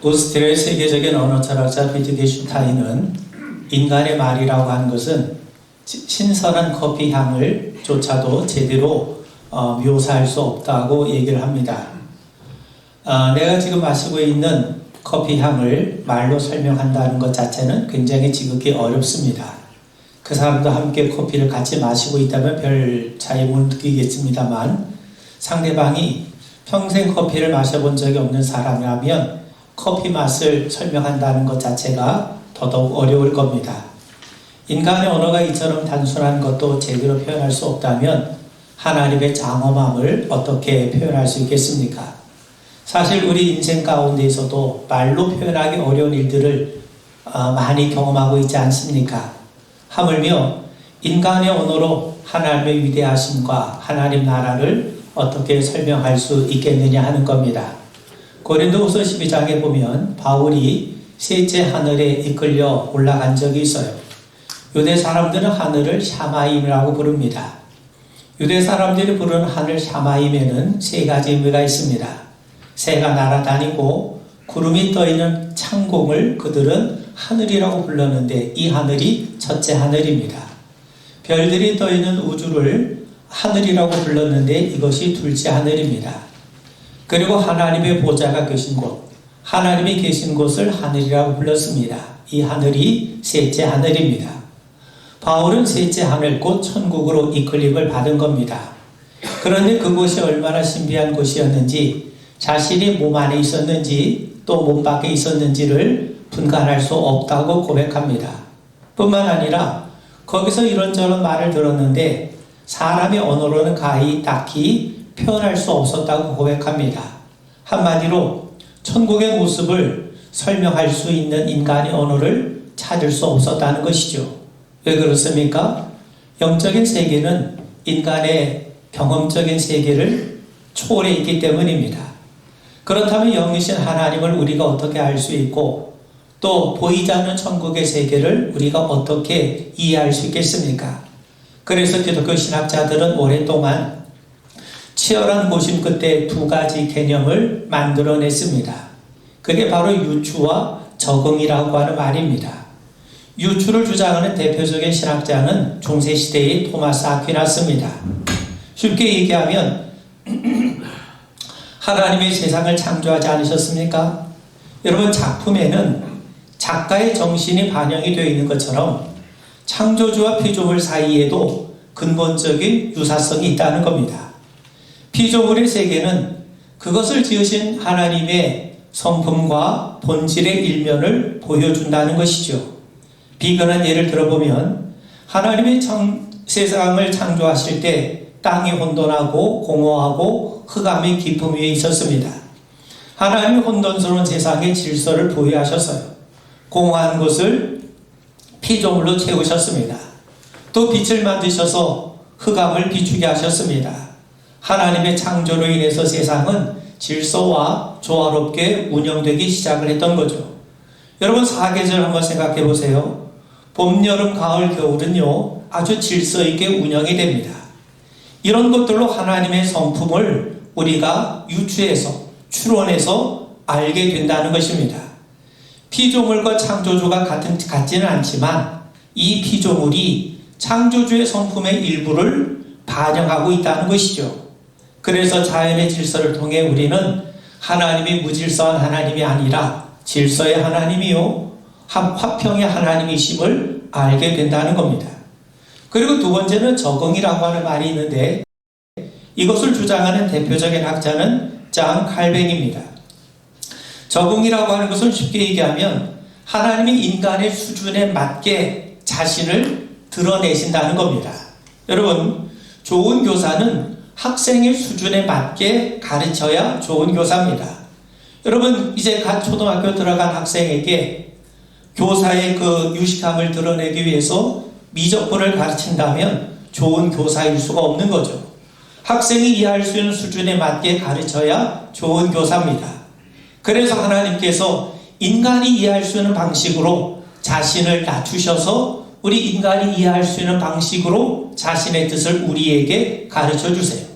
오스트리아의 세계적인 언어 철학자 비트게슈타인은 인간의 말이라고 하는 것은 신선한 커피 향을 조차도 제대로 묘사할 수 없다고 얘기를 합니다. 내가 지금 마시고 있는 커피 향을 말로 설명한다는 것 자체는 굉장히 지극히 어렵습니다. 그 사람도 함께 커피를 같이 마시고 있다면 별 차이 못 느끼겠습니다만, 상대방이 평생 커피를 마셔본 적이 없는 사람이라면 커피 맛을 설명한다는 것 자체가 더더욱 어려울 겁니다. 인간의 언어가 이처럼 단순한 것도 제대로 표현할 수 없다면 하나님의 장엄함을 어떻게 표현할 수 있겠습니까? 사실 우리 인생 가운데에서도 말로 표현하기 어려운 일들을 많이 경험하고 있지 않습니까? 하물며 인간의 언어로 하나님의 위대하심과 하나님 나라를 어떻게 설명할 수 있겠느냐 하는 겁니다. 고린도후서 12장에 보면 바울이 셋째 하늘에 이끌려 올라간 적이 있어요. 유대 사람들은 하늘을 샤마임이라고 부릅니다. 유대 사람들이 부르는 하늘 샤마임에는 세 가지 의미가 있습니다. 새가 날아다니고 구름이 떠있는 창공을 그들은 하늘이라고 불렀는데, 이 하늘이 첫째 하늘입니다. 별들이 떠있는 우주를 하늘이라고 불렀는데 이것이 둘째 하늘입니다. 그리고 하나님의 보좌가 계신 곳, 하나님이 계신 곳을 하늘이라고 불렀습니다. 이 하늘이 셋째 하늘입니다. 바울은 셋째 하늘 곧 천국으로 이끌림을 받은 겁니다. 그런데 그곳이 얼마나 신비한 곳이었는지, 자신이 몸 안에 있었는지 또 몸 밖에 있었는지를 분간할 수 없다고 고백합니다. 뿐만 아니라 거기서 이런저런 말을 들었는데 사람의 언어로는 가히 딱히 표현할 수 없었다고 고백합니다. 한마디로 천국의 모습을 설명할 수 있는 인간의 언어를 찾을 수 없었다는 것이죠. 왜 그렇습니까? 영적인 세계는 인간의 경험적인 세계를 초월해 있기 때문입니다. 그렇다면 영이신 하나님을 우리가 어떻게 알 수 있고 또 보이지 않는 천국의 세계를 우리가 어떻게 이해할 수 있겠습니까? 그래서 기독교 신학자들은 오랫동안 치열한 고심 끝에 두 가지 개념을 만들어냈습니다. 그게 바로 유추와 적응이라고 하는 말입니다. 유추를 주장하는 대표적인 신학자는 중세시대의 토마스 아퀴나스입니다. 쉽게 얘기하면 하나님이 세상을 창조하지 않으셨습니까? 여러분, 작품에는 작가의 정신이 반영이 되어 있는 것처럼 창조주와 피조물 사이에도 근본적인 유사성이 있다는 겁니다. 피조물의 세계는 그것을 지으신 하나님의 성품과 본질의 일면을 보여준다는 것이죠. 비근한 예를 들어보면 하나님이 세상을 창조하실 때 땅이 혼돈하고 공허하고 흑암이 깊음 위에 있었습니다. 하나님이 혼돈스러운 세상의 질서를 보유하셨어요. 공허한 곳을 피조물로 채우셨습니다. 또 빛을 만드셔서 흑암을 비추게 하셨습니다. 하나님의 창조로 인해서 세상은 질서와 조화롭게 운영되기 시작을 했던 거죠. 여러분, 사계절 한번 생각해 보세요. 봄, 여름, 가을, 겨울은요 아주 질서 있게 운영이 됩니다. 이런 것들로 하나님의 성품을 우리가 유추해서 추론해서 알게 된다는 것입니다. 피조물과 창조주가 같지는 않지만 이 피조물이 창조주의 성품의 일부를 반영하고 있다는 것이죠. 그래서 자연의 질서를 통해 우리는 하나님이 무질서한 하나님이 아니라 질서의 하나님이요 화평의 하나님이심을 알게 된다는 겁니다. 그리고 두 번째는 적응이라고 하는 말이 있는데, 이것을 주장하는 대표적인 학자는 잔 칼뱅입니다. 적응이라고 하는 것을 쉽게 얘기하면 하나님이 인간의 수준에 맞게 자신을 드러내신다는 겁니다. 여러분, 좋은 교사는 학생의 수준에 맞게 가르쳐야 좋은 교사입니다. 여러분, 이제 갓 초등학교 들어간 학생에게 교사의 그 유식함을 드러내기 위해서 미적분을 가르친다면 좋은 교사일 수가 없는 거죠. 학생이 이해할 수 있는 수준에 맞게 가르쳐야 좋은 교사입니다. 그래서 하나님께서 인간이 이해할 수 있는 방식으로 자신을 낮추셔서 우리 인간이 이해할 수 있는 방식으로 자신의 뜻을 우리에게 가르쳐 주세요.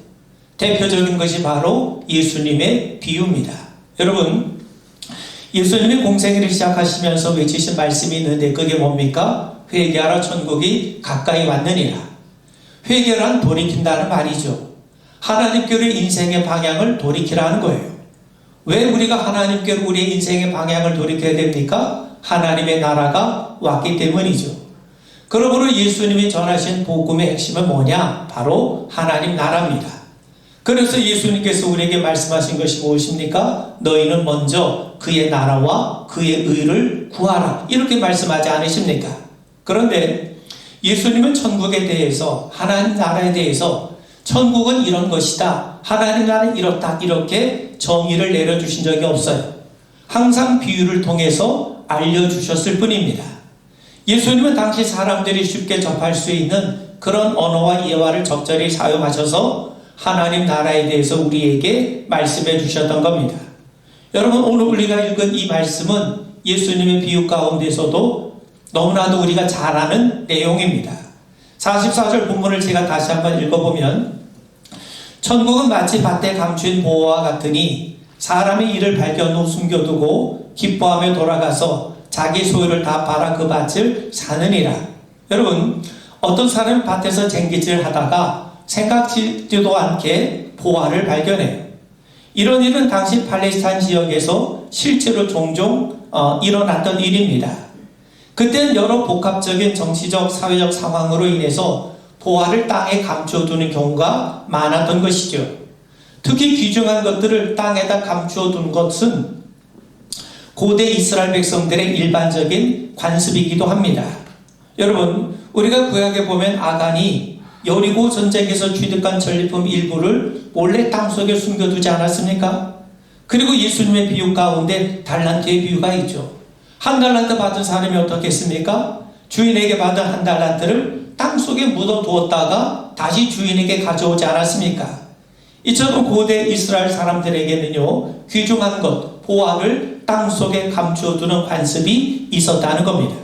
대표적인 것이 바로 예수님의 비유입니다. 여러분, 예수님이 공생애를 시작하시면서 외치신 말씀이 있는데 그게 뭡니까? 회개하라 천국이 가까이 왔느니라. 회개란 돌이킨다는 말이죠. 하나님께로 인생의 방향을 돌이키라는 거예요. 왜 우리가 하나님께로 우리의 인생의 방향을 돌이켜야 됩니까? 하나님의 나라가 왔기 때문이죠. 그러므로 예수님이 전하신 복음의 핵심은 뭐냐? 바로 하나님 나라입니다. 그래서 예수님께서 우리에게 말씀하신 것이 무엇입니까? 너희는 먼저 그의 나라와 그의 의를 구하라. 이렇게 말씀하지 않으십니까? 그런데 예수님은 천국에 대해서, 하나님 나라에 대해서 천국은 이런 것이다, 하나님 나라는 이렇다, 이렇게 정의를 내려주신 적이 없어요. 항상 비유를 통해서 알려주셨을 뿐입니다. 예수님은 당시 사람들이 쉽게 접할 수 있는 그런 언어와 예화를 적절히 사용하셔서 하나님 나라에 대해서 우리에게 말씀해 주셨던 겁니다. 여러분, 오늘 우리가 읽은 이 말씀은 예수님의 비유 가운데서도 너무나도 우리가 잘 아는 내용입니다. 44절 본문을 제가 다시 한번 읽어보면, 천국은 마치 밭에 감춘 보화와 같으니 사람의 일을 발견 후 숨겨두고 기뻐하며 돌아가서 자기 소유를 다 팔아 그 밭을 사느니라. 여러분, 어떤 사람이 밭에서 쟁기질 하다가 생각지도 않게 보화를 발견해요. 이런 일은 당시 팔레스타인 지역에서 실제로 종종 일어났던 일입니다. 그때는 여러 복합적인 정치적, 사회적 상황으로 인해서 보화를 땅에 감춰두는 경우가 많았던 것이죠. 특히 귀중한 것들을 땅에다 감춰둔 것은 고대 이스라엘 백성들의 일반적인 관습이기도 합니다. 여러분, 우리가 구약에 보면 아간이 여리고 전쟁에서 취득한 전리품 일부를 몰래 땅속에 숨겨두지 않았습니까? 그리고 예수님의 비유 가운데 달란트의 비유가 있죠. 한 달란트 받은 사람이 어떻겠습니까? 주인에게 받은 한 달란트를 땅속에 묻어두었다가 다시 주인에게 가져오지 않았습니까? 이처럼 고대 이스라엘 사람들에게는요, 귀중한 것, 보화를 땅속에 감춰두는 관습이 있었다는 겁니다.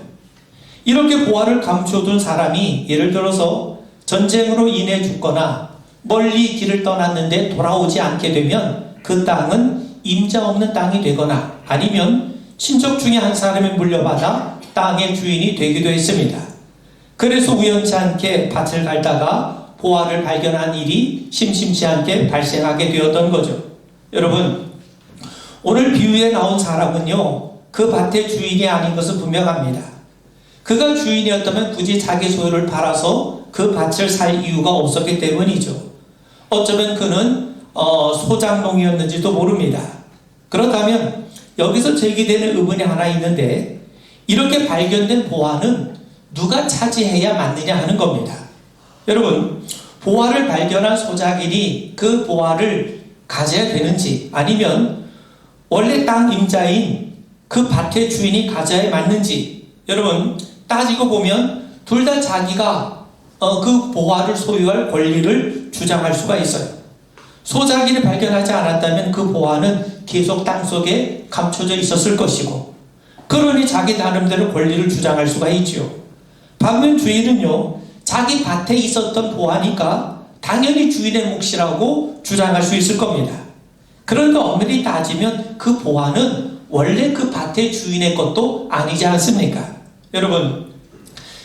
이렇게 보화를 감춰둔 사람이 예를 들어서 전쟁으로 인해 죽거나 멀리 길을 떠났는데 돌아오지 않게 되면 그 땅은 임자 없는 땅이 되거나 아니면 친척 중에 한 사람이 물려받아 땅의 주인이 되기도 했습니다. 그래서 우연치 않게 밭을 갈다가 보화를 발견한 일이 심심치 않게 발생하게 되었던 거죠. 여러분, 오늘 비유에 나온 사람은요, 그 밭의 주인이 아닌 것은 분명합니다. 그가 주인이었다면 굳이 자기 소유를 팔아서 그 밭을 살 이유가 없었기 때문이죠. 어쩌면 그는 소장농이었는지도 모릅니다. 그렇다면 여기서 제기되는 의문이 하나 있는데, 이렇게 발견된 보화는 누가 차지해야 맞느냐 하는 겁니다. 여러분, 보화를 발견한 소작인이 그 보화를 가져야 되는지 아니면 원래 땅 임자인 그 밭의 주인이 가져야 맞는지, 여러분, 따지고 보면 둘 다 자기가 그 보화를 소유할 권리를 주장할 수가 있어요. 소작인이 발견하지 않았다면 그 보화는 계속 땅속에 감춰져 있었을 것이고, 그러니 자기 나름대로 권리를 주장할 수가 있죠. 반면 주인은요, 자기 밭에 있었던 보화니까 당연히 주인의 몫이라고 주장할 수 있을 겁니다. 그런데 엄밀히 따지면 그 보화는 원래 그 밭의 주인의 것도 아니지 않습니까? 여러분,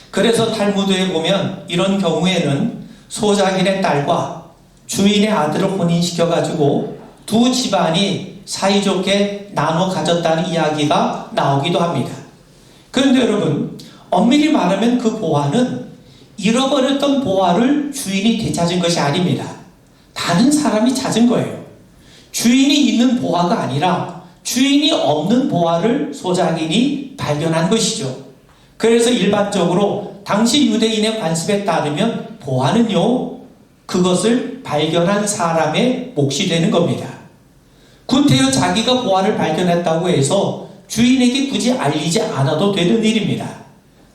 그래서 탈무드에 보면 이런 경우에는 소작인의 딸과 주인의 아들을 혼인시켜가지고 두 집안이 사이좋게 나눠 가졌다는 이야기가 나오기도 합니다. 그런데 여러분, 엄밀히 말하면 그 보화는 잃어버렸던 보화를 주인이 되찾은 것이 아닙니다. 다른 사람이 찾은 거예요. 주인이 있는 보화가 아니라 주인이 없는 보화를 소작인이 발견한 것이죠. 그래서 일반적으로 당시 유대인의 관습에 따르면 보화는요, 그것을 발견한 사람의 몫이 되는 겁니다. 구태여 자기가 보화를 발견했다고 해서 주인에게 굳이 알리지 않아도 되는 일입니다.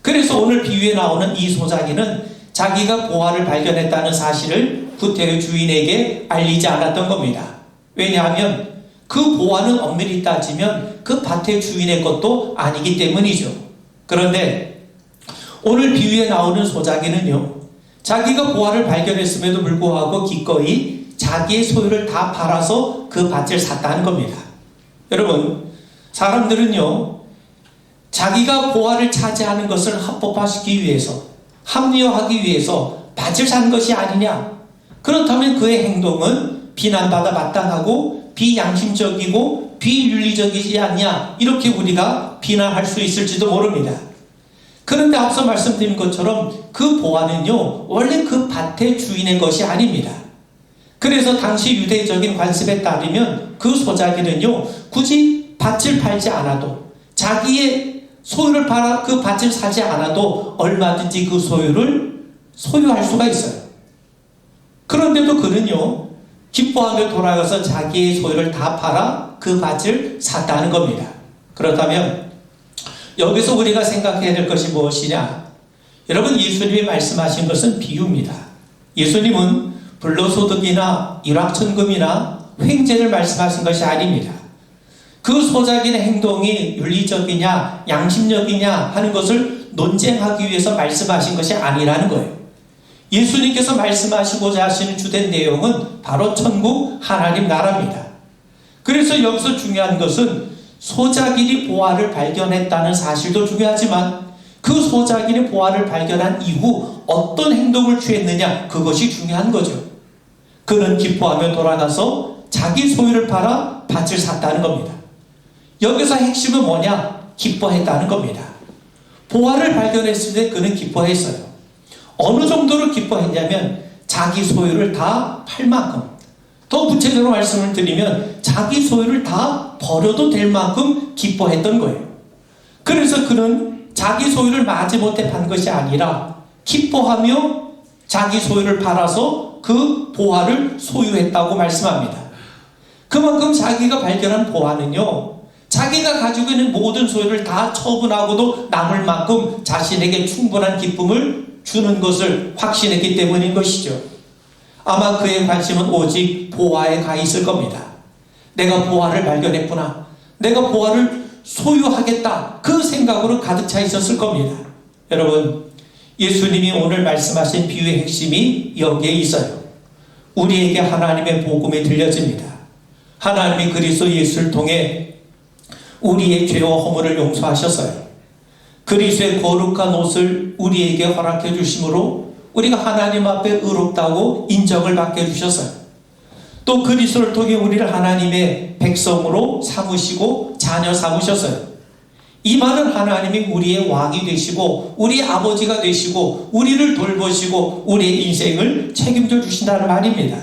그래서 오늘 비유에 나오는 이 소작인은 자기가 보화를 발견했다는 사실을 구태여 주인에게 알리지 않았던 겁니다. 왜냐하면 그 보화는 엄밀히 따지면 그 밭의 주인의 것도 아니기 때문이죠. 그런데 오늘 비유에 나오는 소작인은요, 자기가 보화를 발견했음에도 불구하고 기꺼이 자기의 소유를 다 팔아서 그 밭을 샀다는 겁니다. 여러분, 사람들은요, 자기가 보화를 차지하는 것을 합법화시키기 위해서, 합리화하기 위해서 밭을 산 것이 아니냐. 그렇다면 그의 행동은 비난받아 마땅하고 비양심적이고 비윤리적이지 않냐. 이렇게 우리가 비난할 수 있을지도 모릅니다. 그런데 앞서 말씀드린 것처럼 그 보화는요, 원래 그 밭의 주인의 것이 아닙니다. 그래서 당시 유대적인 관습에 따르면 그 소작이는요, 굳이 밭을 팔지 않아도, 자기의 소유를 팔아 그 밭을 사지 않아도 얼마든지 그 소유를 소유할 수가 있어요. 그런데도 그는요, 기뻐하며 돌아가서 자기의 소유를 다 팔아 그 밭을 샀다는 겁니다. 그렇다면 여기서 우리가 생각해야 될 것이 무엇이냐? 여러분, 예수님이 말씀하신 것은 비유입니다. 예수님은 불로소득이나 일확천금이나 횡재를 말씀하신 것이 아닙니다. 그 소작인의 행동이 윤리적이냐 양심적이냐 하는 것을 논쟁하기 위해서 말씀하신 것이 아니라는 거예요. 예수님께서 말씀하시고자 하시는 주된 내용은 바로 천국 하나님 나라입니다. 그래서 여기서 중요한 것은 소작인이 보화를 발견했다는 사실도 중요하지만 그 소작인이 보화를 발견한 이후 어떤 행동을 취했느냐, 그것이 중요한 거죠. 그는 기뻐하며 돌아가서 자기 소유를 팔아 밭을 샀다는 겁니다. 여기서 핵심은 뭐냐? 기뻐했다는 겁니다. 보화를 발견했을 때 그는 기뻐했어요. 어느 정도로 기뻐했냐면 자기 소유를 다 팔 만큼, 더 구체적으로 말씀을 드리면 자기 소유를 다 버려도 될 만큼 기뻐했던 거예요. 그래서 그는 자기 소유를 마지못해 판 것이 아니라 기뻐하며 자기 소유를 팔아서 그 보화를 소유했다고 말씀합니다. 그만큼 자기가 발견한 보화는요, 자기가 가지고 있는 모든 소유를 다 처분하고도 남을 만큼 자신에게 충분한 기쁨을 주는 것을 확신했기 때문인 것이죠. 아마 그의 관심은 오직 보화에 가 있을 겁니다. 내가 보화를 발견했구나, 내가 보화를 소유하겠다, 그 생각으로 가득 차 있었을 겁니다. 여러분, 예수님이 오늘 말씀하신 비유의 핵심이 여기에 있어요. 우리에게 하나님의 복음이 들려집니다. 하나님이 그리스도 예수를 통해 우리의 죄와 허물을 용서하셨어요. 그리스도의 거룩한 옷을 우리에게 허락해 주심으로 우리가 하나님 앞에 의롭다고 인정을 받게 해주셨어요. 또 그리스도를 통해 우리를 하나님의 백성으로 삼으시고 자녀 삼으셨어요. 이 말은 하나님이 우리의 왕이 되시고 우리의 아버지가 되시고 우리를 돌보시고 우리의 인생을 책임져 주신다는 말입니다.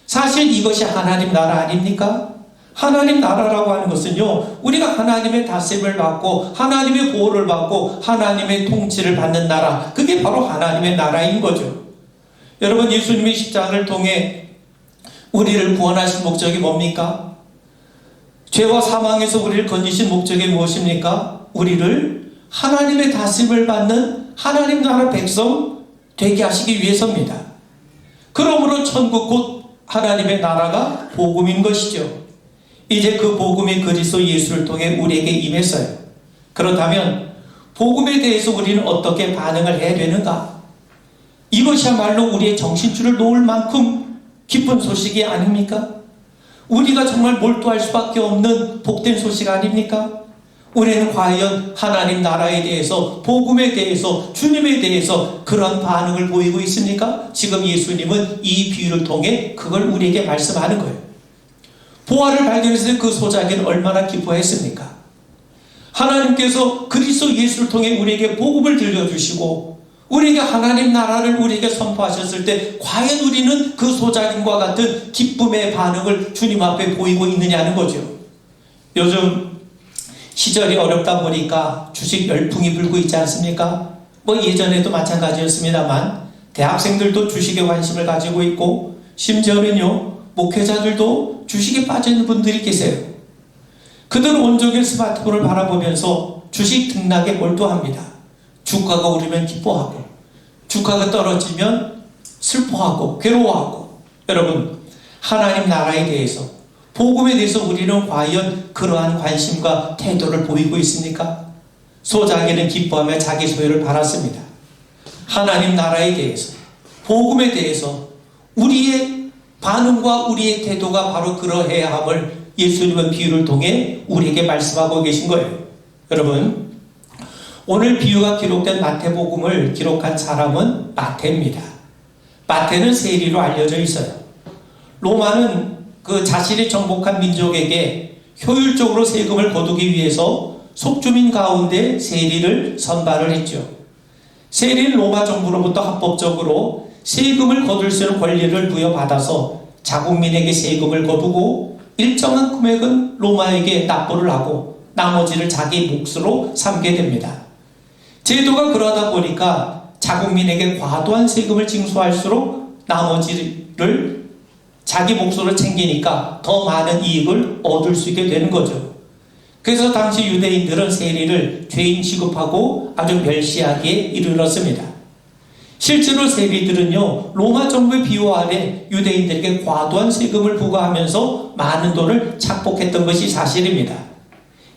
사실 이것이 하나님 나라 아닙니까? 하나님 나라라고 하는 것은요, 우리가 하나님의 다스림을 받고 하나님의 보호를 받고 하나님의 통치를 받는 나라, 그게 바로 하나님의 나라인 거죠. 여러분, 예수님의 십자가를 통해 우리를 구원하신 목적이 뭡니까? 죄와 사망에서 우리를 건지신 목적이 무엇입니까? 우리를 하나님의 다스림을 받는 하나님 나라 백성 되게 하시기 위해서입니다. 그러므로 천국 곧 하나님의 나라가 복음인 것이죠. 이제 그 복음이 그리스도 예수를 통해 우리에게 임했어요. 그렇다면 복음에 대해서 우리는 어떻게 반응을 해야 되는가? 이것이야말로 우리의 정신줄을 놓을 만큼 기쁜 소식이 아닙니까? 우리가 정말 몰두할 수밖에 없는 복된 소식 아닙니까? 우리는 과연 하나님 나라에 대해서, 복음에 대해서, 주님에 대해서 그런 반응을 보이고 있습니까? 지금 예수님은 이 비유를 통해 그걸 우리에게 말씀하는 거예요. 보화를 발견했을 때 그 소작이는 얼마나 기뻐했습니까? 하나님께서 그리스도 예수를 통해 우리에게 복음을 들려주시고 우리에게 하나님 나라를 우리에게 선포하셨을 때 과연 우리는 그 소작인과 같은 기쁨의 반응을 주님 앞에 보이고 있느냐는 거죠. 요즘 시절이 어렵다 보니까 주식 열풍이 불고 있지 않습니까? 예전에도 마찬가지였습니다만 대학생들도 주식에 관심을 가지고 있고 심지어는요, 목회자들도 주식에 빠져있는 분들이 계세요. 그들은 온종일 스마트폰을 바라보면서 주식 등락에 몰두합니다. 주가가 오르면 기뻐하고 주가가 떨어지면 슬퍼하고 괴로워하고. 여러분, 하나님 나라에 대해서, 복음에 대해서 우리는 과연 그러한 관심과 태도를 보이고 있습니까? 소작이는 기뻐하며 자기 소유를 팔았습니다. 하나님 나라에 대해서, 복음에 대해서 우리의 반응과 우리의 태도가 바로 그러해야 함을 예수님은 비유를 통해 우리에게 말씀하고 계신 거예요. 여러분, 오늘 비유가 기록된 마태복음을 기록한 사람은 마태입니다. 마태는 세리로 알려져 있어요. 로마는 그 자신이 정복한 민족에게 효율적으로 세금을 거두기 위해서 속주민 가운데 세리를 선발을 했죠. 세리는 로마 정부로부터 합법적으로 세금을 거둘 수 있는 권리를 부여받아서 자국민에게 세금을 거두고 일정한 금액은 로마에게 납부를 하고 나머지를 자기 몫으로 삼게 됩니다. 제도가 그러다 보니까 자국민에게 과도한 세금을 징수할수록 나머지를 자기 몫으로 챙기니까 더 많은 이익을 얻을 수 있게 되는 거죠. 그래서 당시 유대인들은 세리를 죄인 취급하고 아주 멸시하기에 이르렀습니다. 실제로 세리들은요, 로마 정부의 비호 아래 유대인들에게 과도한 세금을 부과하면서 많은 돈을 착복했던 것이 사실입니다.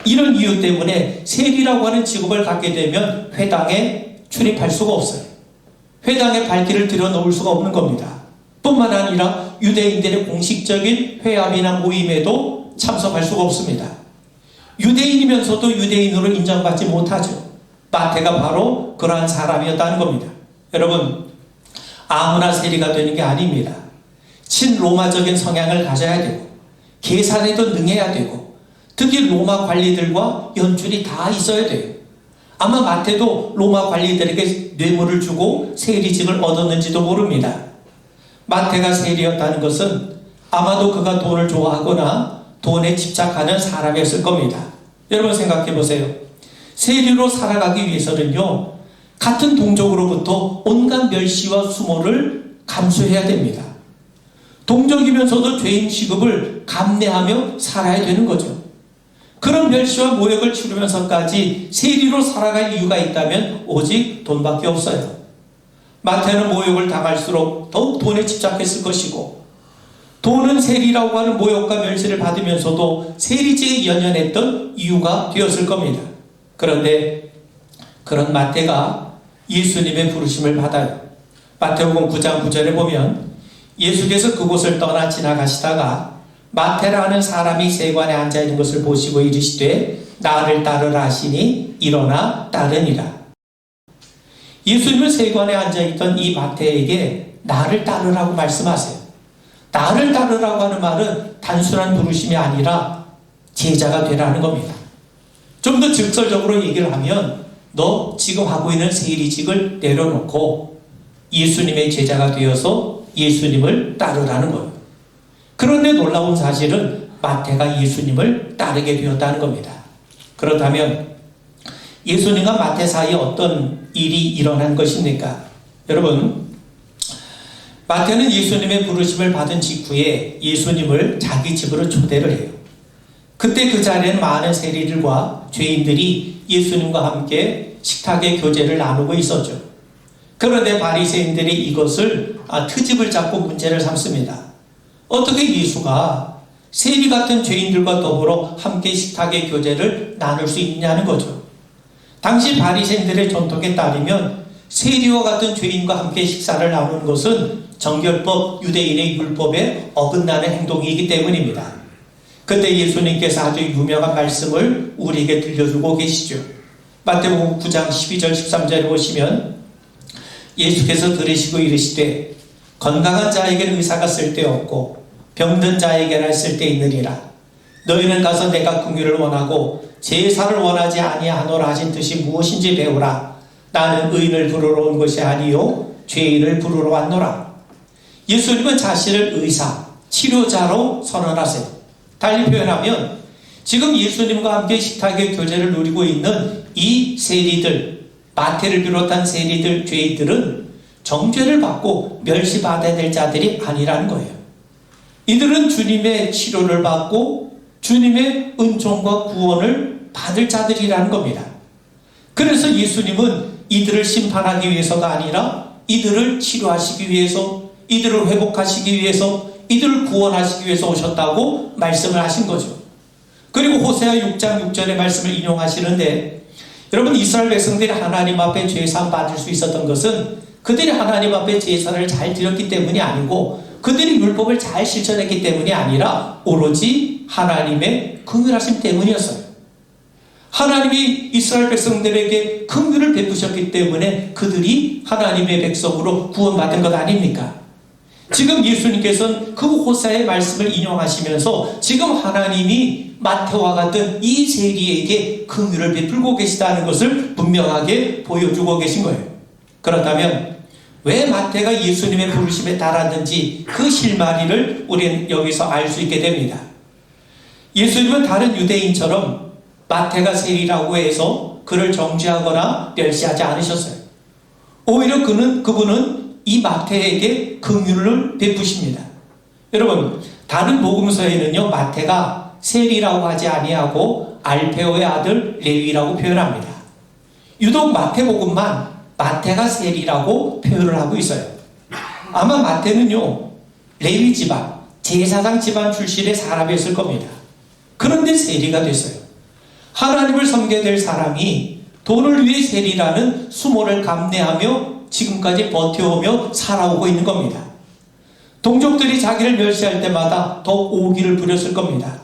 이런 이유 때문에 세리라고 하는 직업을 갖게 되면 회당에 출입할 수가 없어요. 회당에 발길을 들여놓을 수가 없는 겁니다. 뿐만 아니라 유대인들의 공식적인 회합이나 모임에도 참석할 수가 없습니다. 유대인이면서도 유대인으로 인정받지 못하죠. 마태가 바로 그러한 사람이었다는 겁니다. 여러분, 아무나 세리가 되는 게 아닙니다. 친로마적인 성향을 가져야 되고 계산에도 능해야 되고 특히 로마 관리들과 연줄이 다 있어야 돼요. 아마 마태도 로마 관리들에게 뇌물을 주고 세리직을 얻었는지도 모릅니다. 마태가 세리였다는 것은 아마도 그가 돈을 좋아하거나 돈에 집착하는 사람이었을 겁니다. 여러분 생각해 보세요. 세리로 살아가기 위해서는요, 같은 동족으로부터 온갖 멸시와 수모를 감수해야 됩니다. 동족이면서도 죄인 취급을 감내하며 살아야 되는 거죠. 그런 멸시와 모욕을 치르면서까지 세리로 살아갈 이유가 있다면 오직 돈밖에 없어요. 마태는 모욕을 당할수록 더욱 돈에 집착했을 것이고, 돈은 세리라고 하는 모욕과 멸시를 받으면서도 세리직에 연연했던 이유가 되었을 겁니다. 그런데 그런 마태가 예수님의 부르심을 받아요. 마태복음 9장 9절에 보면 예수께서 그곳을 떠나 지나가시다가 마태라는 사람이 세관에 앉아있는 것을 보시고 이르시되 나를 따르라 하시니 일어나 따르니라. 예수님은 세관에 앉아있던 이 마태에게 나를 따르라고 말씀하세요. 나를 따르라고 하는 말은 단순한 부르심이 아니라 제자가 되라는 겁니다. 좀 더 직설적으로 얘기를 하면 너 지금 하고 있는 세리직을 내려놓고 예수님의 제자가 되어서 예수님을 따르라는 거예요. 그런데 놀라운 사실은 마태가 예수님을 따르게 되었다는 겁니다. 그렇다면 예수님과 마태 사이에 어떤 일이 일어난 것입니까? 여러분, 마태는 예수님의 부르심을 받은 직후에 예수님을 자기 집으로 초대를 해요. 그때 그 자리에는 많은 세리들과 죄인들이 예수님과 함께 식탁의 교제를 나누고 있었죠. 그런데 바리새인들이 이것을 트집을 잡고 문제를 삼습니다. 어떻게 예수가 세리 같은 죄인들과 더불어 함께 식탁의 교제를 나눌 수 있냐는 거죠. 당시 바리새인들의 전통에 따르면 세리와 같은 죄인과 함께 식사를 나누는 것은 정결법, 유대인의 율법에 어긋나는 행동이기 때문입니다. 그때 예수님께서 아주 유명한 말씀을 우리에게 들려주고 계시죠. 마태복음 9장 12절 13절에 보시면 예수께서 들으시고 이르시되 건강한 자에게는 의사가 쓸데없고 병든 자에게는 쓸데있느니라. 너희는 가서 내가 긍휼을 원하고 제사를 원하지 아니하노라 하신 뜻이 무엇인지 배우라. 나는 의인을 부르러 온 것이 아니요 죄인을 부르러 왔노라. 예수님은 자신을 의사, 치료자로 선언하세요. 달리 표현하면 지금 예수님과 함께 식탁의 교제를 누리고 있는 이 세리들, 마태를 비롯한 세리들, 죄인들은 정죄를 받고 멸시받아야 될 자들이 아니라는 거예요. 이들은 주님의 치료를 받고 주님의 은총과 구원을 받을 자들이라는 겁니다. 그래서 예수님은 이들을 심판하기 위해서가 아니라 이들을 치료하시기 위해서, 이들을 회복하시기 위해서, 이들을 구원하시기 위해서 오셨다고 말씀을 하신 거죠. 그리고 호세아 6장 6절의 말씀을 인용하시는데, 여러분, 이스라엘 백성들이 하나님 앞에 제사 받을 수 있었던 것은 그들이 하나님 앞에 제사를 잘 드렸기 때문이 아니고 그들이 율법을 잘 실천했기 때문이 아니라 오로지 하나님의 긍휼하심 때문이었어요. 하나님이 이스라엘 백성들에게 긍휼을 베푸셨기 때문에 그들이 하나님의 백성으로 구원받은 것 아닙니까? 지금 예수님께서는 그 호사의 말씀을 인용하시면서 지금 하나님이 마태와 같은 이 세리에게 긍휼을 베풀고 계시다는 것을 분명하게 보여주고 계신 거예요. 그렇다면 왜 마태가 예수님의 부르심에 따랐는지 그 실마리를 우리는 여기서 알 수 있게 됩니다. 예수님은 다른 유대인처럼 마태가 세리라고 해서 그를 정죄하거나 멸시하지 않으셨어요. 오히려 그분은 이 마태에게 긍휼을 베푸십니다. 여러분, 다른 복음서에는요, 마태가 세리라고 하지 아니하고 알페오의 아들 레위라고 표현합니다. 유독 마태복음만 마태가 세리라고 표현을 하고 있어요. 아마 마태는요, 레위 집안, 제사장 집안 출신의 사람이었을 겁니다. 그런데 세리가 됐어요. 하나님을 섬겨야 될 사람이 돈을 위해 세리라는 수모를 감내하며 지금까지 버텨오며 살아오고 있는 겁니다. 동족들이 자기를 멸시할 때마다 더욱 오기를 부렸을 겁니다.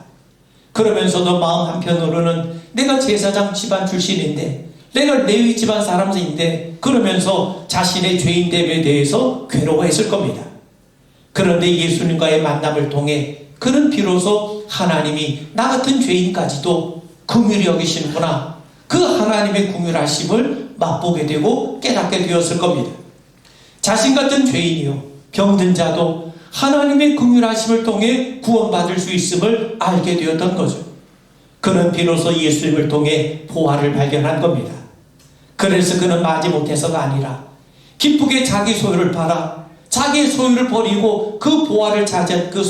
그러면서도 마음 한편으로는 내가 제사장 집안 출신인데, 내가 레위 집안 사람인데, 그러면서 자신의 죄인됨에 대해서 괴로워했을 겁니다. 그런데 예수님과의 만남을 통해 그는 비로소 하나님이 나 같은 죄인까지도 긍휼히 여기시는구나, 그 하나님의 긍휼하심을 맛보게 되고 깨닫게 되었을 겁니다. 자신 같은 죄인이요 병든 자도 하나님의 긍휼하심을 통해 구원받을 수 있음을 알게 되었던 거죠. 그는 비로소 예수님을 통해 보화를 발견한 겁니다. 그래서 그는 마지못해서가 아니라 기쁘게 자기 소유를 팔아 자기의 소유를 버리고 그 보화를 찾은 그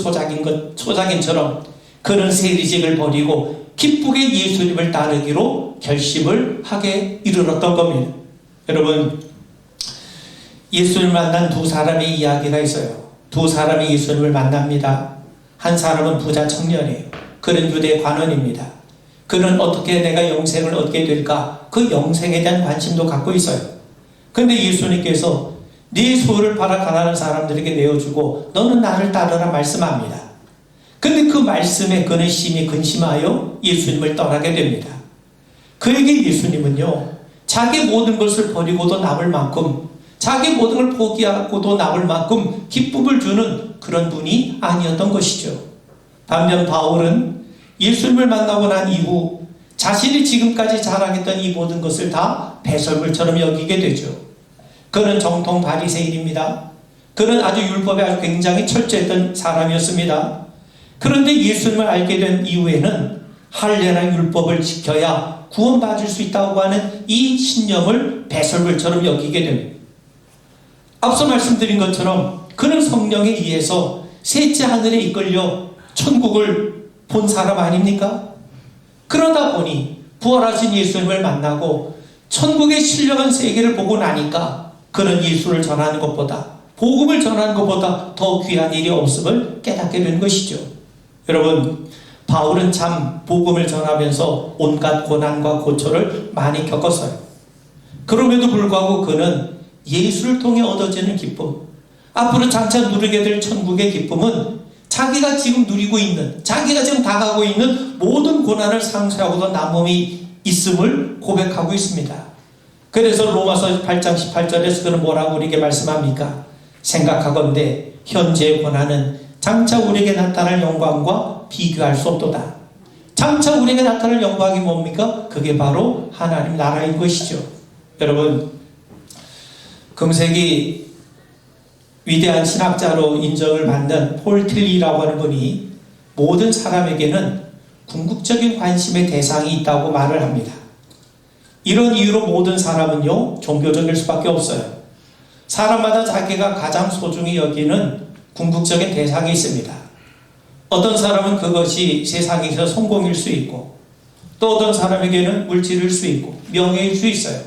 소작인처럼 그는 세리직을 버리고 기쁘게 예수님을 따르기로 결심을 하게 이르렀던 겁니다. 여러분, 예수님을 만난 두 사람의 이야기가 있어요. 두 사람이 예수님을 만납니다. 한 사람은 부자 청년이에요. 그는 유대 관원입니다. 그는 어떻게 내가 영생을 얻게 될까, 그 영생에 대한 관심도 갖고 있어요. 그런데 예수님께서 네 소유를 팔아 가난한 사람들에게 내어주고 너는 나를 따르라 말씀합니다. 근데 그 말씀에 그는 심히 근심하여 예수님을 떠나게 됩니다. 그에게 예수님은요, 자기 모든 것을 버리고도 남을 만큼, 자기 모든 걸 포기하고도 남을 만큼 기쁨을 주는 그런 분이 아니었던 것이죠. 반면 바울은 예수님을 만나고 난 이후 자신이 지금까지 자랑했던 이 모든 것을 다 배설물처럼 여기게 되죠. 그는 정통 바리새인입니다. 그는 아주 율법에 아주 굉장히 철저했던 사람이었습니다. 그런데 예수님을 알게 된 이후에는 할례나 율법을 지켜야 구원받을 수 있다고 하는 이 신념을 배설물처럼 여기게 됩니다. 앞서 말씀드린 것처럼 그는 성령에 의해서 셋째 하늘에 이끌려 천국을 본 사람 아닙니까? 그러다 보니 부활하신 예수님을 만나고 천국의 신령한 세계를 보고 나니까 그는 예수를 전하는 것보다, 복음을 전하는 것보다 더 귀한 일이 없음을 깨닫게 된 것이죠. 여러분, 바울은 참 복음을 전하면서 온갖 고난과 고초를 많이 겪었어요. 그럼에도 불구하고 그는 예수를 통해 얻어지는 기쁨, 앞으로 장차 누리게 될 천국의 기쁨은 자기가 지금 누리고 있는, 자기가 지금 당하고 있는 모든 고난을 상쇄하고도 남음이 있음을 고백하고 있습니다. 그래서 로마서 8장 18절에서 그는 뭐라고 우리에게 말씀합니까? 생각하건대 현재의 고난은 장차 우리에게 나타날 영광과 비교할 수 없도다. 장차 우리에게 나타날 영광이 뭡니까? 그게 바로 하나님 나라인 것이죠. 여러분, 금세기 위대한 신학자로 인정을 받는 폴 틸리라고 하는 분이 모든 사람에게는 궁극적인 관심의 대상이 있다고 말을 합니다. 이런 이유로 모든 사람은요, 종교적일 수밖에 없어요. 사람마다 자기가 가장 소중히 여기는 궁극적인 대상이 있습니다. 어떤 사람은 그것이 세상에서 성공일 수 있고, 또 어떤 사람에게는 물질일 수 있고 명예일 수 있어요.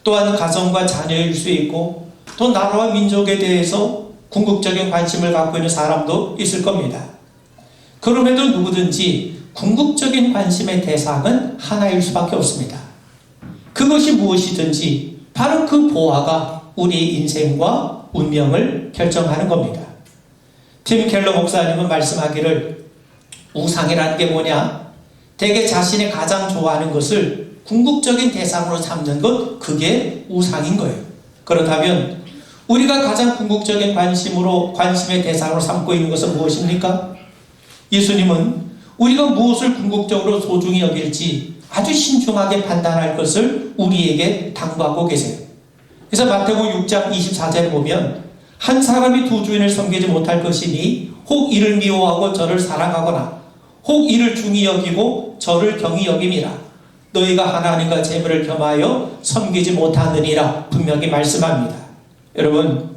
또한 가정과 자녀일 수 있고, 또 나라와 민족에 대해서 궁극적인 관심을 갖고 있는 사람도 있을 겁니다. 그럼에도 누구든지 궁극적인 관심의 대상은 하나일 수밖에 없습니다. 그것이 무엇이든지 바로 그 보화가 우리의 인생과 운명을 결정하는 겁니다. 팀 켈러 목사님은 말씀하기를 우상이라는 게 뭐냐? 대개 자신이 가장 좋아하는 것을 궁극적인 대상으로 삼는 것, 그게 우상인 거예요. 그렇다면 우리가 가장 궁극적인 관심의 대상으로 삼고 있는 것은 무엇입니까? 예수님은 우리가 무엇을 궁극적으로 소중히 여길지 아주 신중하게 판단할 것을 우리에게 당부하고 계세요. 그래서 마태복음 6장 24절에 보면 한 사람이 두 주인을 섬기지 못할 것이니 혹 이를 미워하고 저를 사랑하거나 혹 이를 중히 여기고 저를 경히 여김이라. 너희가 하나님과 재물을 겸하여 섬기지 못하느니라 분명히 말씀합니다. 여러분,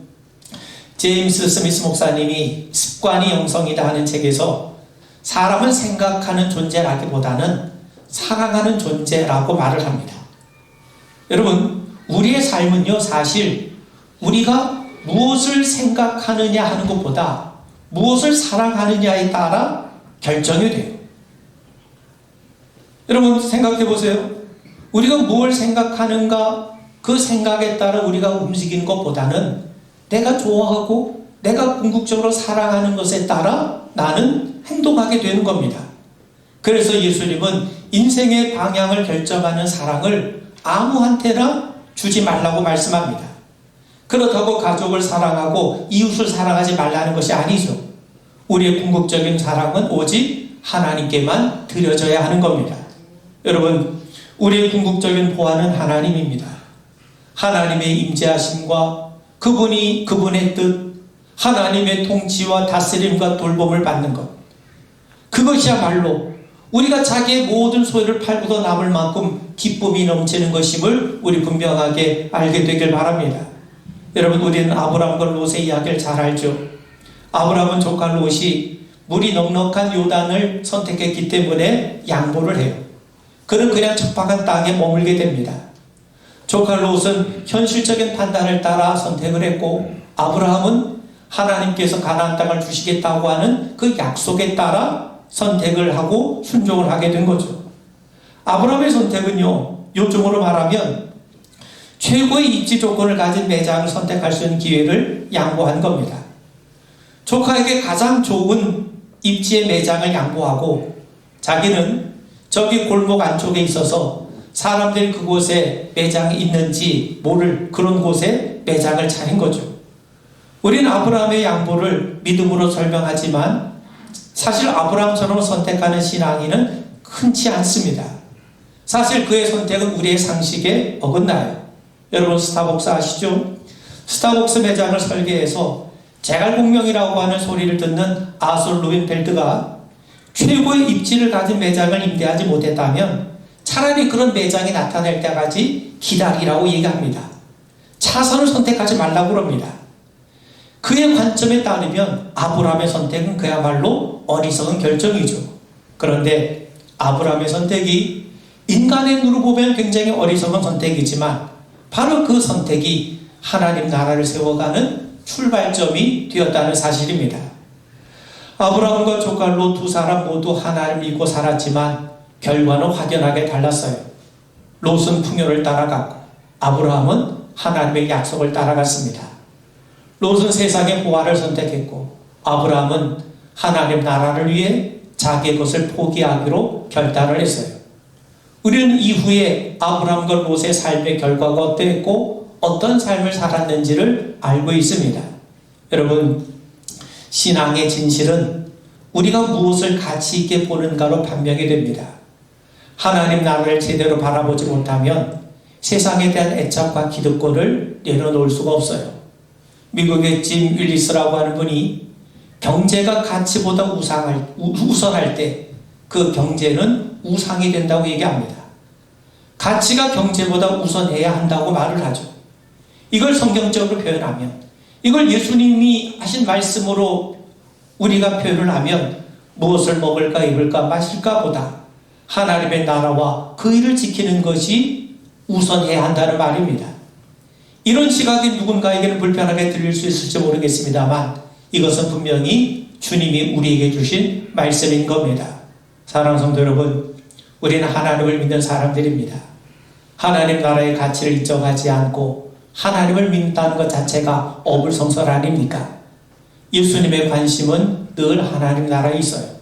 제임스 스미스 목사님이 습관이 영성이다 하는 책에서 사람은 생각하는 존재라기보다는 사랑하는 존재라고 말을 합니다. 여러분, 우리의 삶은요, 사실 우리가 무엇을 생각하느냐 하는 것보다 무엇을 사랑하느냐에 따라 결정이 돼요. 여러분, 생각해 보세요. 우리가 뭘 생각하는가, 그 생각에 따라 우리가 움직이는 것보다는 내가 좋아하고 내가 궁극적으로 사랑하는 것에 따라 나는 행동하게 되는 겁니다. 그래서 예수님은 인생의 방향을 결정하는 사랑을 아무한테나 주지 말라고 말씀합니다. 그렇다고 가족을 사랑하고 이웃을 사랑하지 말라는 것이 아니죠. 우리의 궁극적인 사랑은 오직 하나님께만 드려져야 하는 겁니다. 여러분, 우리의 궁극적인 보안은 하나님입니다. 하나님의 임재하심과 그분의 뜻, 하나님의 통치와 다스림과 돌봄을 받는 것, 그것이야말로 우리가 자기의 모든 소유를 팔고도 남을 만큼 기쁨이 넘치는 것임을 우리 분명하게 알게 되길 바랍니다. 여러분, 우리는 아브라함과 롯의 이야기를 잘 알죠. 아브라함은 조카 롯이 물이 넉넉한 요단을 선택했기 때문에 양보를 해요. 그는 그냥 척박한 땅에 머물게 됩니다. 조카 롯은 현실적인 판단을 따라 선택을 했고, 아브라함은 하나님께서 가나안 땅을 주시겠다고 하는 그 약속에 따라 선택을 하고 순종을 하게 된 거죠. 아브라함의 선택은요, 요즘으로 말하면 최고의 입지 조건을 가진 매장을 선택할 수 있는 기회를 양보한 겁니다. 조카에게 가장 좋은 입지의 매장을 양보하고 자기는 저기 골목 안쪽에 있어서 사람들이 그곳에 매장이 있는지 모를 그런 곳에 매장을 차린 거죠. 우리는 아브라함의 양보를 믿음으로 설명하지만 사실 아브라함처럼 선택하는 신앙인은 흔치 않습니다. 사실 그의 선택은 우리의 상식에 어긋나요. 여러분, 스타벅스 아시죠? 스타벅스 매장을 설계해서 제갈공명이라고 하는 소리를 듣는 아솔 루인펠드가 최고의 입지를 가진 매장을 임대하지 못했다면 차라리 그런 매장이 나타날 때까지 기다리라고 얘기합니다. 차선을 선택하지 말라고 그럽니다. 그의 관점에 따르면 아브라함의 선택은 그야말로 어리석은 결정이죠. 그런데 아브라함의 선택이 인간의 눈으로 보면 굉장히 어리석은 선택이지만 바로 그 선택이 하나님 나라를 세워가는 출발점이 되었다는 사실입니다. 아브라함과 조카 롯 두 사람 모두 하나님을 믿고 살았지만 결과는 확연하게 달랐어요. 롯은 풍요를 따라갔고 아브라함은 하나님의 약속을 따라갔습니다. 롯은 세상의 보화를 선택했고 아브라함은 하나님 나라를 위해 자기의 것을 포기하기로 결단을 했어요. 우리는 이후에 아브라함과 롯의 삶의 결과가 어땠고 어떤 삶을 살았는지를 알고 있습니다. 여러분, 신앙의 진실은 우리가 무엇을 가치 있게 보는가로 판명이 됩니다. 하나님 나라를 제대로 바라보지 못하면 세상에 대한 애착과 기득권을 내려놓을 수가 없어요. 미국의 짐 윌리스라고 하는 분이 경제가 가치보다 우선할 때 그 경제는 우상이 된다고 얘기합니다. 가치가 경제보다 우선해야 한다고 말을 하죠. 이걸 성경적으로 표현하면, 이걸 예수님이 하신 말씀으로 우리가 표현을 하면 무엇을 먹을까 입을까 마실까 보다 하나님의 나라와 그 일을 지키는 것이 우선해야 한다는 말입니다. 이런 시각이 누군가에게는 불편하게 들릴 수 있을지 모르겠습니다만 이것은 분명히 주님이 우리에게 주신 말씀인 겁니다. 사랑하는 성도 여러분, 우리는 하나님을 믿는 사람들입니다. 하나님 나라의 가치를 인정하지 않고 하나님을 믿는다는 것 자체가 어불성설 아닙니까? 예수님의 관심은 늘 하나님 나라에 있어요.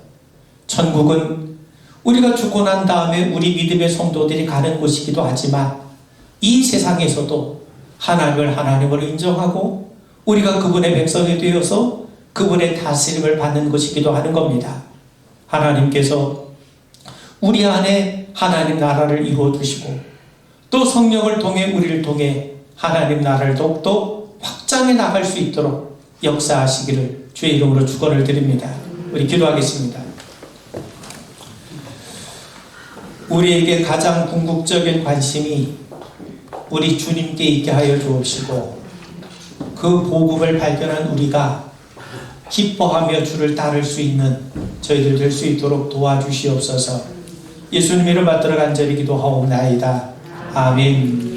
천국은 우리가 죽고 난 다음에 우리 믿음의 성도들이 가는 곳이기도 하지만 이 세상에서도 하나님을 하나님으로 인정하고 우리가 그분의 백성이 되어서 그분의 다스림을 받는 것이기도 하는 겁니다. 하나님께서 우리 안에 하나님 나라를 이루어 두시고 또 성령을 통해 우리를 통해 하나님 나라를 더욱더 확장해 나갈 수 있도록 역사하시기를 주의 이름으로 축원을 드립니다. 우리 기도하겠습니다. 우리에게 가장 궁극적인 관심이 우리 주님께 있게 하여 주옵시고 그 복음을 발견한 우리가 기뻐하며 주를 따를 수 있는 저희들 될 수 있도록 도와주시옵소서. 예수님 이름 받들어 간절히 기도하옵나이다. 아멘.